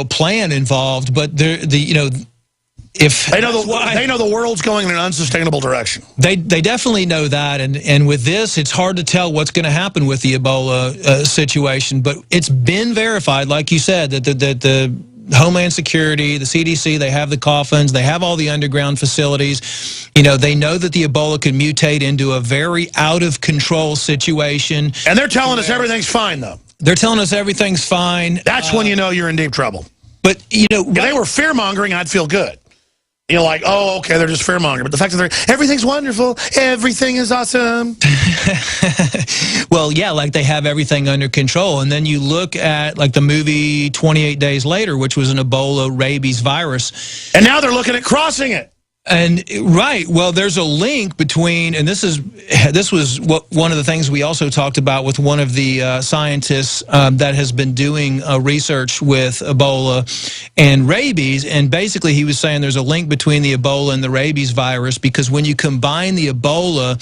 plan involved, but if they know the world's going in an unsustainable direction. They definitely know that, and with this, it's hard to tell what's going to happen with the Ebola situation. But it's been verified, like you said, that the Homeland Security, the CDC, they have the coffins, they have all the underground facilities. They know that the Ebola can mutate into a very out of control situation. And they're telling us everything's fine, though. They're telling us everything's fine. That's when you know you're in deep trouble. But if they were fear mongering, I'd feel good. Like, oh, okay, they're just fear-mongering. But the fact that everything's wonderful, everything is awesome. Well, yeah, like they have everything under control. And then you look at, like, the movie 28 Days Later, which was an Ebola rabies virus. And now they're looking at crossing it. And right, well, there's a link between, and this was one of the things we also talked about with one of the scientists that has been doing research with Ebola and rabies, and basically he was saying there's a link between the Ebola and the rabies virus, because when you combine the Ebola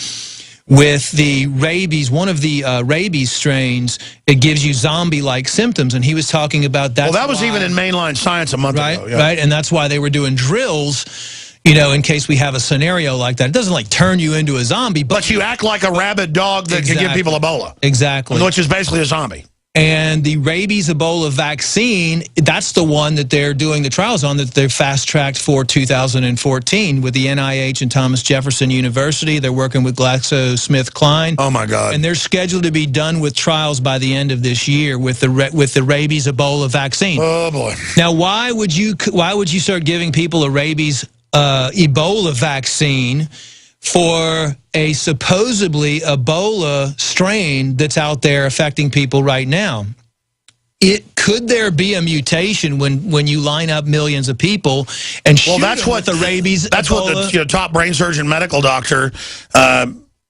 with the rabies, one of the rabies strains, it gives you zombie-like symptoms, and he was talking about that. Well, that was even in mainline science a month ago. Yeah. Right, and that's why they were doing drills, in case we have a scenario like that. It doesn't, like, turn you into a zombie. But you act like a rabid dog that can give people Ebola. Exactly. Which is basically a zombie. And the rabies Ebola vaccine, that's the one that they're doing the trials on, that they're fast-tracked for 2014 with the NIH and Thomas Jefferson University. They're working with GlaxoSmithKline. Oh, my God. And they're scheduled to be done with trials by the end of this year with the rabies Ebola vaccine. Oh, boy. Now, why would you start giving people a rabies Ebola vaccine for a supposedly Ebola strain that's out there affecting people right now? Could there be a mutation when you line up millions of people and shoot them with the rabies? That's Ebola? What the top brain surgeon medical doctor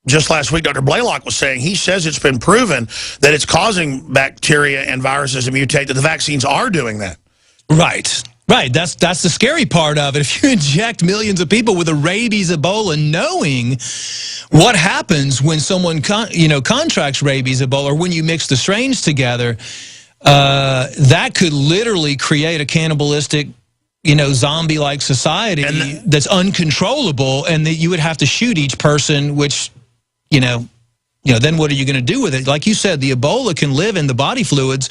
just last week, Dr. Blaylock, was saying. He says it's been proven that it's causing bacteria and viruses to mutate, that the vaccines are doing that. Right. Right, that's the scary part of it. If you inject millions of people with a rabies Ebola, knowing what happens when someone contracts rabies Ebola, or when you mix the strains together, that could literally create a cannibalistic, zombie-like society that's uncontrollable, and that you would have to shoot each person, which, then what are you going to do with it? Like you said, the Ebola can live in the body fluids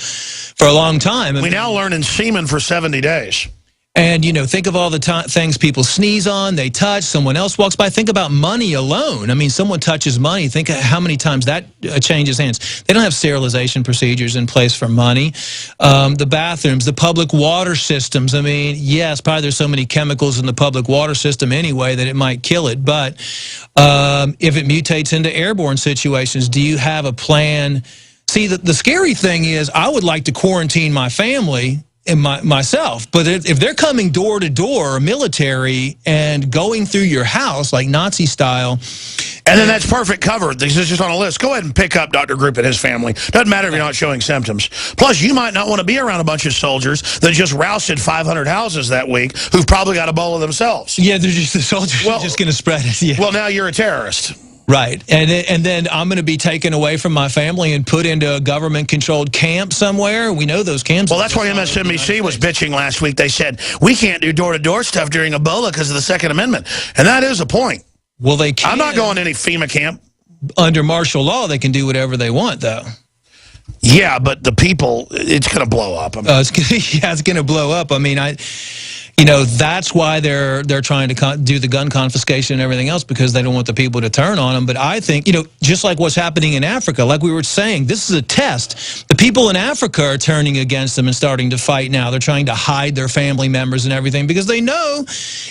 for a long time. We now learn in semen for 70 days. And, think of all the things people sneeze on, they touch, someone else walks by. Think about money alone. I mean, someone touches money. Think of how many times that changes hands. They don't have sterilization procedures in place for money. The bathrooms, the public water systems. I mean, yes, probably there's so many chemicals in the public water system anyway that it might kill it. But if it mutates into airborne situations, do you have a plan? See, the scary thing is I would like to quarantine my family and myself, but if they're coming door to door, military, and going through your house like Nazi style, and then that's perfect cover. This is just on a list. Go ahead and pick up Dr. Group and his family. Doesn't matter if you're not showing symptoms. Plus, you might not want to be around a bunch of soldiers that just rousted 500 houses that week who've probably got Ebola themselves. Yeah, they're just, the soldiers are just going to spread it. Yeah. Well, now you're a terrorist. Right, and then I'm going to be taken away from my family and put into a government-controlled camp somewhere. We know those camps. Well, that's why MSNBC was bitching last week. They said, we can't do door-to-door stuff during Ebola because of the Second Amendment. And that is a point. Well, they can. I'm not going to any FEMA camp. Under martial law, they can do whatever they want, though. Yeah, but the people, it's going to blow up. I mean, it's going to blow up. I mean, that's why they're trying to do the gun confiscation and everything else, because they don't want the people to turn on them. But I think, just like what's happening in Africa, like we were saying, this is a test. The people in Africa are turning against them and starting to fight now. They're trying to hide their family members and everything, because they know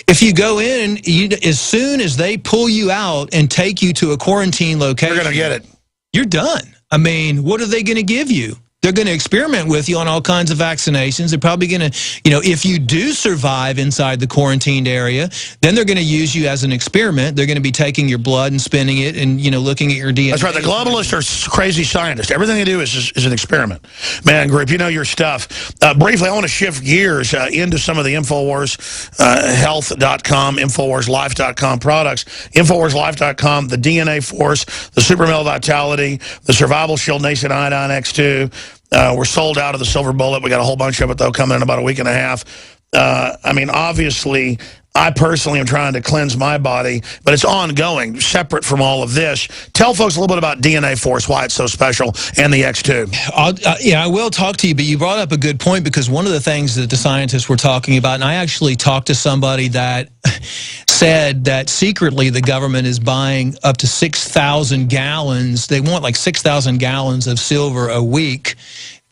if you go in, as soon as they pull you out and take you to a quarantine location, you're going to get it. You're done. I mean, what are they going to give you? They're going to experiment with you on all kinds of vaccinations. They're probably going to, if you do survive inside the quarantined area, then they're going to use you as an experiment. They're going to be taking your blood and spinning it and, looking at your DNA. That's right. The globalists are crazy scientists. Everything they do is an experiment. Man, Group, you know your stuff. Briefly, I want to shift gears into some of the InfoWars Health.com, InfoWarsLife.com products. InfoWarsLife.com, the DNA Force, the Super Male Vitality, the Survival Shield Nascent Iodine X2, We're sold out of the silver bullet. We got a whole bunch of it, though, coming in about a week and a half. I mean, obviously, I personally am trying to cleanse my body, but it's ongoing, separate from all of this. Tell folks a little bit about DNA Force, why it's so special, and the X2. Yeah, I will talk to you, but you brought up a good point, because one of the things that the scientists were talking about, and I actually talked to somebody that said that secretly the government is buying up to 6,000 gallons. They want like 6,000 gallons of silver a week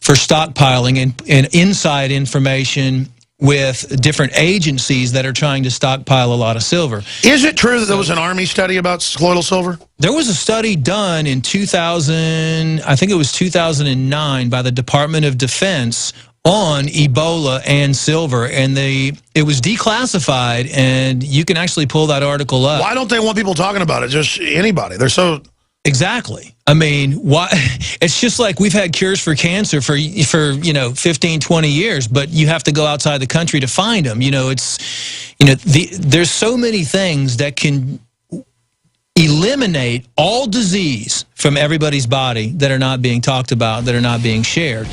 for stockpiling, and inside information with different agencies that are trying to stockpile a lot of silver. Is it true that there was an Army study about colloidal silver? There was a study done in 2000, I think it was 2009, by the Department of Defense on Ebola and silver, and it was declassified, and you can actually pull that article up. Why don't they want people talking about it? Just anybody. They're so... Exactly. I mean, why? It's just like we've had cures for cancer for 15, 20 years, but you have to go outside the country to find them. There's so many things that can eliminate all disease from everybody's body that are not being talked about, that are not being shared.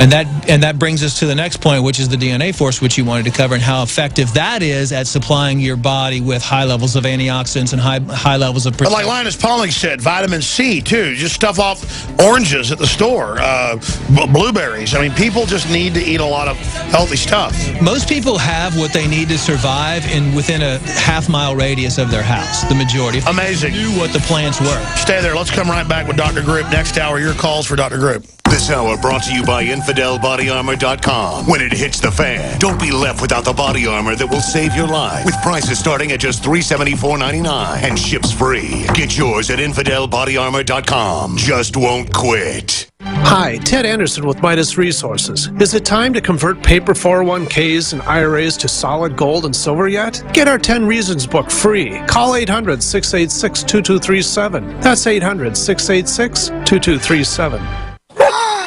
And that brings us to the next point, which is the DNA Force, which you wanted to cover, and how effective that is at supplying your body with high levels of antioxidants and high levels of protein. Like Linus Pauling said, vitamin C, too. Just stuff off oranges at the store, blueberries. I mean, people just need to eat a lot of healthy stuff. Most people have what they need to survive within a half-mile radius of their house, the majority. Amazing. Knew what the plants were. Stay there. Let's come right back with Dr. Group. Next hour, your calls for Dr. Group. This hour brought to you by InfidelBodyArmor.com. When it hits the fan, don't be left without the body armor that will save your life. With prices starting at just $374.99 and ships free. Get yours at InfidelBodyArmor.com. Just won't quit. Hi, Ted Anderson with Midas Resources. Is it time to convert paper 401ks and IRAs to solid gold and silver yet? Get our 10 Reasons book free. Call 800-686-2237. That's 800-686-2237.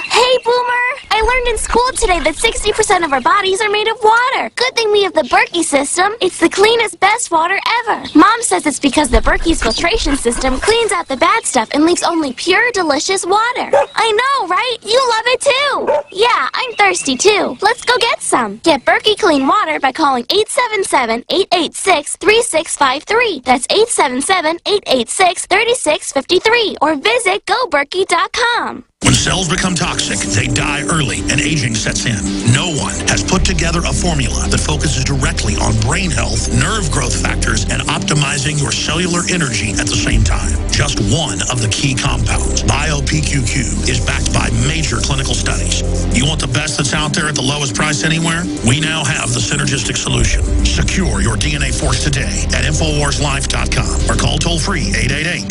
Hey, Boomer! I learned in school today that 60% of our bodies are made of water. Good thing we have the Berkey system. It's the cleanest, best water ever. Mom says it's because the Berkey's filtration system cleans out the bad stuff and leaves only pure, delicious water. I know, right? You love it too. Yeah, I'm thirsty too. Let's go get some. Get Berkey Clean Water by calling 877-886-3653. That's 877-886-3653. Or visit GoBerkey.com. When cells become toxic, they die early and aging sets in. No one has put together a formula that focuses directly on brain health, nerve growth factors, and optimizing your cellular energy at the same time. Just one of the key compounds, BioPQQ, is backed by major clinical studies. You want the best that's out there at the lowest price anywhere? We now have the synergistic solution. Secure your DNA Force today at InfoWarsLife.com or call toll-free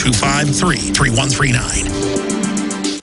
888-253-3139.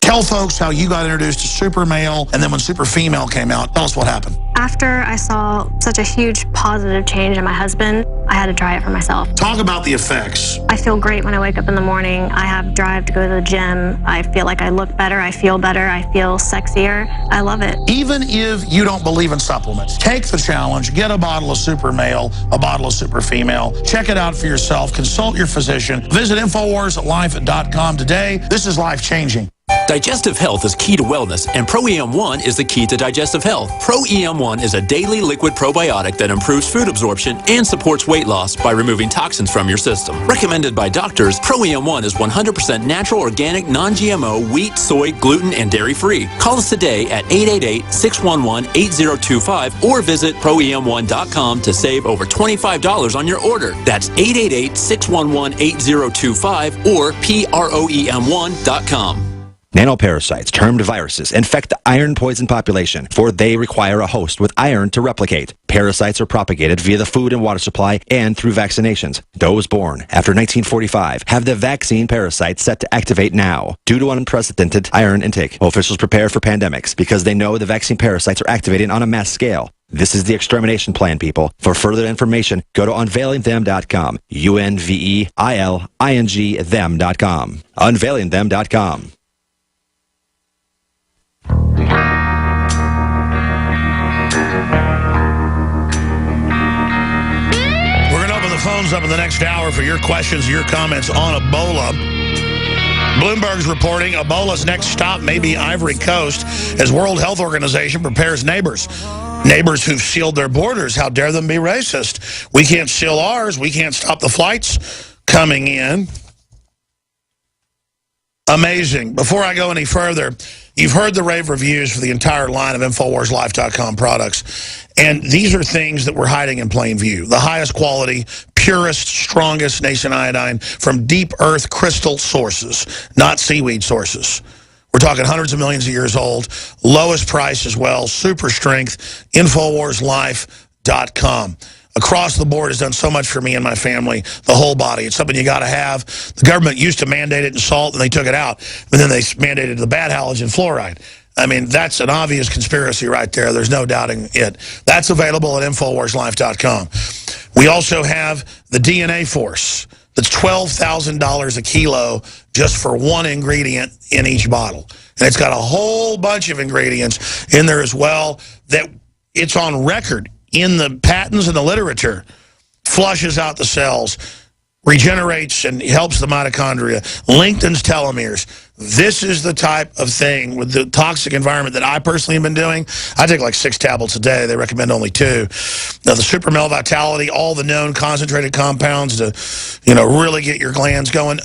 Tell folks how you got introduced to Super Male, and then when Super Female came out, tell us what happened. After I saw such a huge positive change in my husband, I had to try it for myself. Talk about the effects. I feel great when I wake up in the morning. I have drive to go to the gym. I feel like I look better. I feel better. I feel sexier. I love it. Even if you don't believe in supplements, take the challenge. Get a bottle of Super Male, a bottle of Super Female. Check it out for yourself. Consult your physician. Visit InfoWarsLife.com today. This is life-changing. Digestive health is key to wellness, and Pro-EM1 is the key to digestive health. Pro-EM1 is a daily liquid probiotic that improves food absorption and supports weight loss by removing toxins from your system. Recommended by doctors, Pro-EM1 is 100% natural, organic, non-GMO, wheat, soy, gluten, and dairy-free. Call us today at 888-611-8025 or visit ProEM1.com to save over $25 on your order. That's 888-611-8025 or PROEM1.com. Nanoparasites, termed viruses, infect the iron-poison population, for they require a host with iron to replicate. Parasites are propagated via the food and water supply and through vaccinations. Those born after 1945 have the vaccine parasite set to activate now. Due to unprecedented iron intake, officials prepare for pandemics because they know the vaccine parasites are activating on a mass scale. This is the extermination plan, people. For further information, go to unveilingthem.com. UNVEILING them.com. Unveilingthem.com. We're going to open the phones up in the next hour for your questions, your comments on Ebola. Bloomberg's reporting Ebola's next stop may be Ivory Coast as World Health Organization prepares neighbors who've sealed their borders. How dare them be racist? We can't seal ours. We can't stop the flights coming in. Amazing. Before I go any further, you've heard the rave reviews for the entire line of InfoWarsLife.com products. And these are things that we're hiding in plain view. The highest quality, purest, strongest Nascent iodine from deep earth crystal sources, not seaweed sources. We're talking hundreds of millions of years old. Lowest price as well. Super strength. InfoWarsLife.com. Across the board has done so much for me and my family, the whole body. It's something you got to have. The government used to mandate it in salt, and they took it out. And then they mandated the bad halogen fluoride. I mean, that's an obvious conspiracy right there. There's no doubting it. That's available at InfoWarsLife.com. We also have the DNA Force. That's $12,000 a kilo just for one ingredient in each bottle. And it's got a whole bunch of ingredients in there as well that it's on record in the patents and the literature, flushes out the cells, regenerates and helps the mitochondria, lengthens telomeres. This is the type of thing with the toxic environment that I personally have been doing. I take like 6 tablets a day. They recommend only 2. Now, the Super Male Vitality, all the known concentrated compounds to, really get your glands going.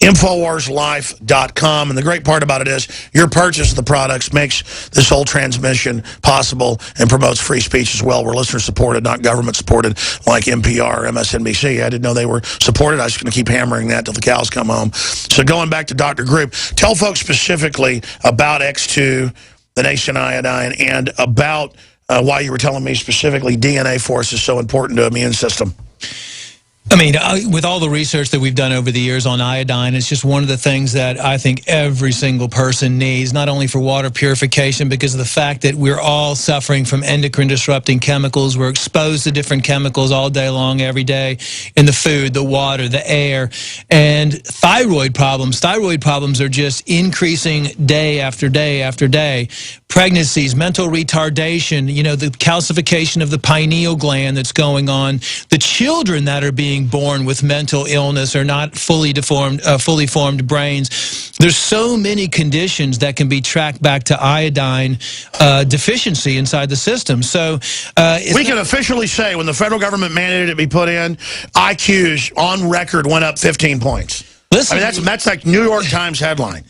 InfoWarsLife.com. And the great part about it is your purchase of the products makes this whole transmission possible and promotes free speech as well. We're listener-supported, not government-supported like NPR or MSNBC. I didn't know they were supported. I was just going to keep hammering that till the cows come home. So going back to Dr. Group, tell folks specifically about X2, the Nascent iodine, and about why you were telling me specifically DNA Force is so important to the immune system. I mean, with all the research that we've done over the years on iodine, it's just one of the things that I think every single person needs, not only for water purification, because of the fact that we're all suffering from endocrine disrupting chemicals. We're exposed to different chemicals all day long, every day, in the food, the water, the air, and thyroid problems. Thyroid problems are just increasing day after day after day. Pregnancies, mental retardation, the calcification of the pineal gland that's going on, the children that are being born with mental illness or not fully formed brains. There's so many conditions that can be tracked back to iodine deficiency inside the system. So we can officially say when the federal government mandated it be put in, IQs on record went up 15 points. Listen, I mean, that's like New York Times headline.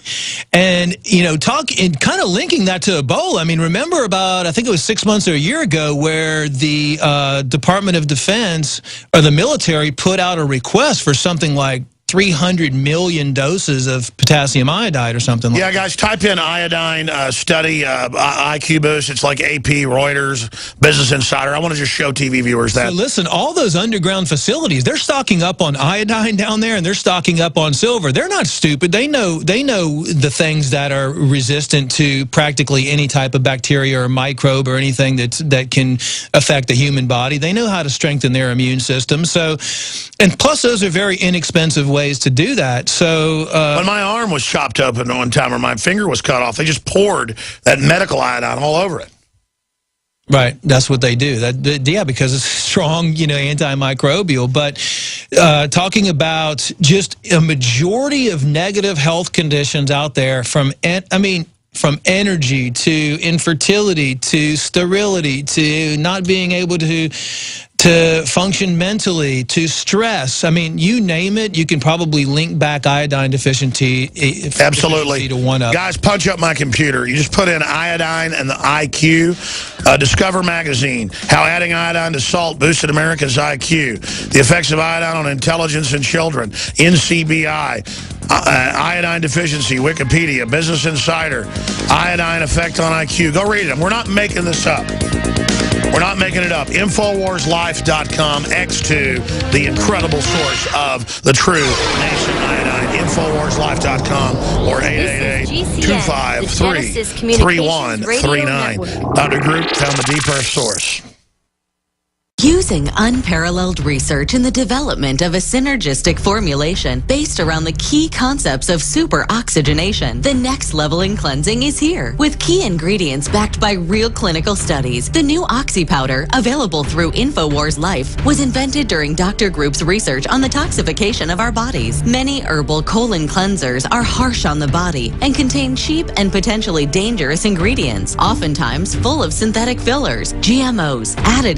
And, kind of linking that to Ebola. I mean, remember about, I think it was 6 months or a year ago where the Department of Defense or the military put out a request for something like 300 million doses of potassium iodide or something like that. Yeah, guys, type in iodine study, IQ boost. It's like AP, Reuters, Business Insider. I want to just show TV viewers that. So listen, all those underground facilities, they're stocking up on iodine down there, and they're stocking up on silver. They're not stupid. They know the things that are resistant to practically any type of bacteria or microbe or anything that can affect the human body. They know how to strengthen their immune system. So, and plus those are very inexpensive ways to do that. So when my arm was chopped open one time or my finger was cut off, they just poured that medical iodine all over it. Right, that's what they do. Yeah, because it's strong, antimicrobial. But talking about just a majority of negative health conditions out there, from energy to infertility to sterility to not being able to function mentally, to stress. I mean, you name it, you can probably link back iodine deficiency absolutely to one of. Guys, punch up my computer. You just put in iodine and the IQ. Discover Magazine, how adding iodine to salt boosted America's IQ. The effects of iodine on intelligence in children. NCBI. Iodine deficiency, Wikipedia, Business Insider. Iodine effect on IQ. Go read them. We're not making this up. We're not making it up. InfoWarsLife.com, X2, the incredible source of the true Nascent iodine. InfoWarsLife.com or 888-253-3139. Dr. Group found the deep earth source. Using unparalleled research in the development of a synergistic formulation based around the key concepts of super oxygenation, the next level in cleansing is here. With key ingredients backed by real clinical studies, the new Oxy Powder, available through InfoWars Life, was invented during Dr. Group's research on the toxification of our bodies. Many herbal colon cleansers are harsh on the body and contain cheap and potentially dangerous ingredients, oftentimes full of synthetic fillers, GMOs, additives,